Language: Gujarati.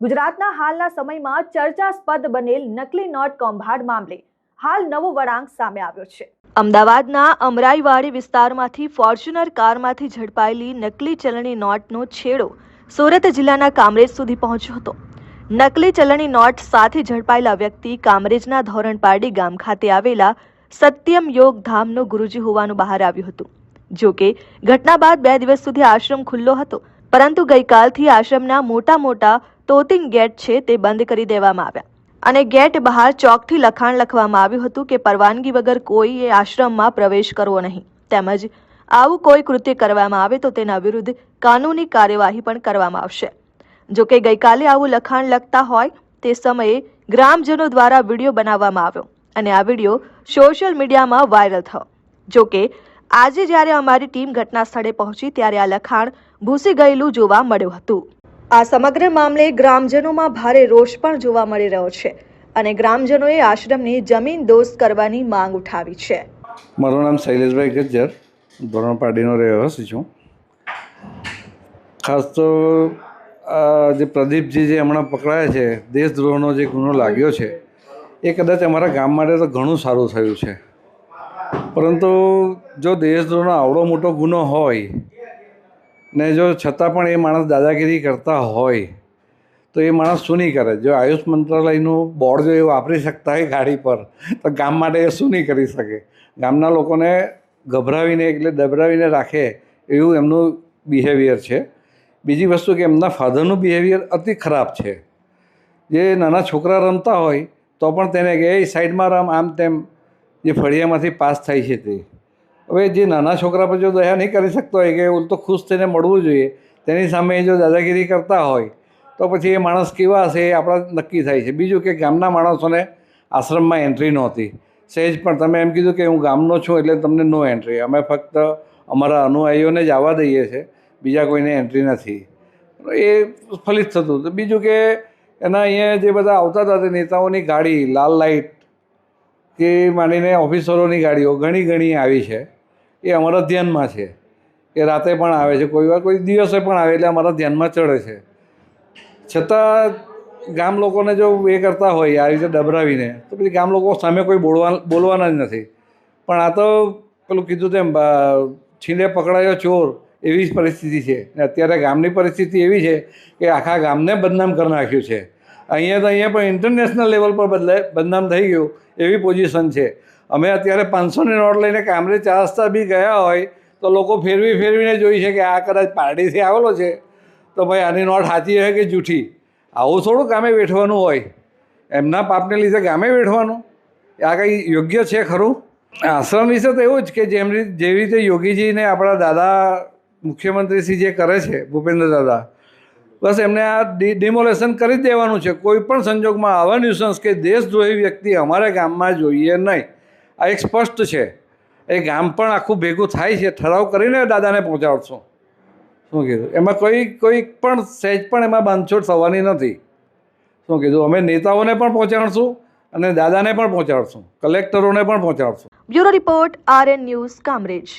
ગુજરાતના હાલના સમયમાં ચર્ચાસ્પદ બનેલ નકલી નોટ કૌભાંડ મામલે હાલ નવો વળાંક સામે આવ્યો છે। અમદાવાદના અમરાઈવાડી વિસ્તારમાંથી ફોર્ચ્યુનર કારમાંથી ઝડપાયેલી નકલી ચલણી નોટનો છેડો સુરત જિલ્લાના કામરેજ સુધી પહોંચ્યો હતો। નકલી ચલણી નોટ સાથે ઝડપાયેલા વ્યક્તિ કામરેજના ધોરણપારડી ગામ ખાતે આવેલા સત્યમ યોગ ધામનો ગુરુજી હોવાનું બહાર આવ્યું હતું। જો કે ઘટના બાદ 2 દિવસ સુધી આશ્રમ ખુલ્લો હતો, પરંતુ ગઈકાલથી આશ્રમના મોટા તોતિંગ ગેટ છે તે બંધ કરી દેવામાં આવ્યા અને ગેટ બહાર ચોકથી લખાણ લખવામાં આવ્યું હતું કે પરવાનગી વગર કોઈએ આશ્રમમાં પ્રવેશ કરવો નહીં, તેમજ આવું કોઈ કૃત્ય કરવામાં આવે તો તેના વિરુદ્ધ કાનૂની કાર્યવાહી પણ કરવામાં આવશે। જો કે ગઈકાલે આવું લખાણ લખતા હોય તે સમયે ગ્રામજનો દ્વારા વિડીયો બનાવવામાં આવ્યો અને આ વિડીયો સોશિયલ મીડિયામાં વાયરલ થયો। જો કે આજે જ્યારે અમારી ટીમ ઘટના સ્થળે પહોંચી ત્યારે આ લખાણ ભૂસી ગયેલું જોવા મળ્યું હતું। આ સમગ્ર મામલે ગ્રામજનોમાં ભારે રોષ પણ જોવા મળી રહ્યો છે અને ગ્રામજનોએ આશ્રમની જમીન દોસ્ત કરવાની માંગ ઉઠાવી છે। મારું નામ શૈલેષભાઈ ગજ્જર, ધોરણપાડીનો રહેવાસી છું। ખાસ તો જે પ્રદીપજી જે હમણાં પકડાયા છે, દેશદ્રોહનો જે ગુનો લાગ્યો છે એ કદાચ અમારા ગામ માટે તો ઘણું સારું થયું છે, પરંતુ જો દેશદ્રોહનો આવડો મોટો ગુનો હોય ને જો છતાં પણ એ માણસ દાદાગીરી કરતા હોય તો એ માણસ શું નહીં કરે? જો આયુષ મંત્રાલયનું બોર્ડ જો એ વાપરી શકતા હોય ગાડી પર, તો ગામ માટે એ શું નહીં કરી શકે? ગામના લોકોને ગભરાવીને એટલે દબરાવીને રાખે એવું એમનું બિહેવિયર છે। બીજી વસ્તુ કે એમના ફાધરનું બિહેવિયર અતિ ખરાબ છે। જે નાના છોકરા રમતા હોય તો પણ તેને કહે એ સાઈડમાં રમ, આમ તેમ, જે ફળિયામાંથી પાસ થાય છે તે। હવે જે નાના છોકરા પર જો દયા નહીં કરી શકતો હોય કે ઉલટો ખુશ થઈને મળવું જોઈએ, તેની સામે જો દાદાગીરી કરતા હોય તો પછી એ માણસ કેવા હશે એ આપણા નક્કી થાય છે। બીજું કે ગામના માણસોને આશ્રમમાં એન્ટ્રી નહોતી સહેજ પણ। તમે એમ કીધું કે હું ગામનો છું એટલે તમને નો એન્ટ્રી, અમે ફક્ત અમારા અનુયાયીઓને જ આવવા દઈએ છીએ, બીજા કોઈને એન્ટ્રી નથી। એ ફલિત થતું હતું। બીજું કે એના અહીંયા જે બધા આવતા હતા તે નેતાઓની ગાડી, લાલ લાઇટ કે માનીને ઓફિસરોની ગાડીઓ ઘણી આવી છે, એ અમારા ધ્યાનમાં છે કે રાતે પણ આવે છે, કોઈ વાર કોઈ દિવસે પણ આવે એટલે અમારા ધ્યાનમાં ચડે છે। છતાં ગામ લોકોને જો એ કરતા હોય આ રીતે દબરાવીને, તો પછી ગામ લોકો સામે કોઈ બોલવાના જ નથી। પણ આ તો પેલું કીધું તેમ છીંડે પકડાયો ચોર એવી જ પરિસ્થિતિ છે। અત્યારે ગામની પરિસ્થિતિ એવી છે કે આખા ગામને બદનામ કરી નાખ્યું છે। અહીંયા તો અહીંયા પણ ઇન્ટરનેશનલ લેવલ પર બદનામ થઈ ગયું એવી પોઝિશન છે। અમે અત્યારે 500ની નોટ લઈને કામરેજ 4 રસ્તા બી ગયા હોય તો લોકો ફેરવીને જોઈ છે કે આ કદાચ પાર્ટીથી આવેલો છે તો ભાઈ આની નોટ સાચી હોય કે જૂઠી। આવું થોડું ગામે બેઠવાનું હોય? એમના પાપને લીધે ગામે બેઠવાનું? આ કંઈ યોગ્ય છે ખરું? આશ્રમ વિશે તો એવું જ કે જેવી રીતે યોગીજીને આપણા દાદા મુખ્યમંત્રીશ્રી જે કરે છે, ભૂપેન્દ્ર દાદા, બસ એમને આ ડિમોલેશન કરી જ દેવાનું છે। કોઈ પણ સંજોગમાં આવા ન્યુસન્સ કે દેશદ્રોહી વ્યક્તિ અમારા ગામમાં જોઈએ નહીં। આ એક સ્પષ્ટ છે। એ ગામ પણ આખું ભેગું થાય છે, ઠરાવ કરીને દાદાને પહોંચાડશું। શું કીધું? એમાં કોઈ પણ સહેજ પણ એમાં બાંધછોડ થવાની નથી। શું કીધું? અમે નેતાઓને પણ પહોંચાડશું અને દાદાને પણ પહોંચાડશું, કલેક્ટરોને પણ પહોંચાડશું। Bureau report, RN news, Kamrej.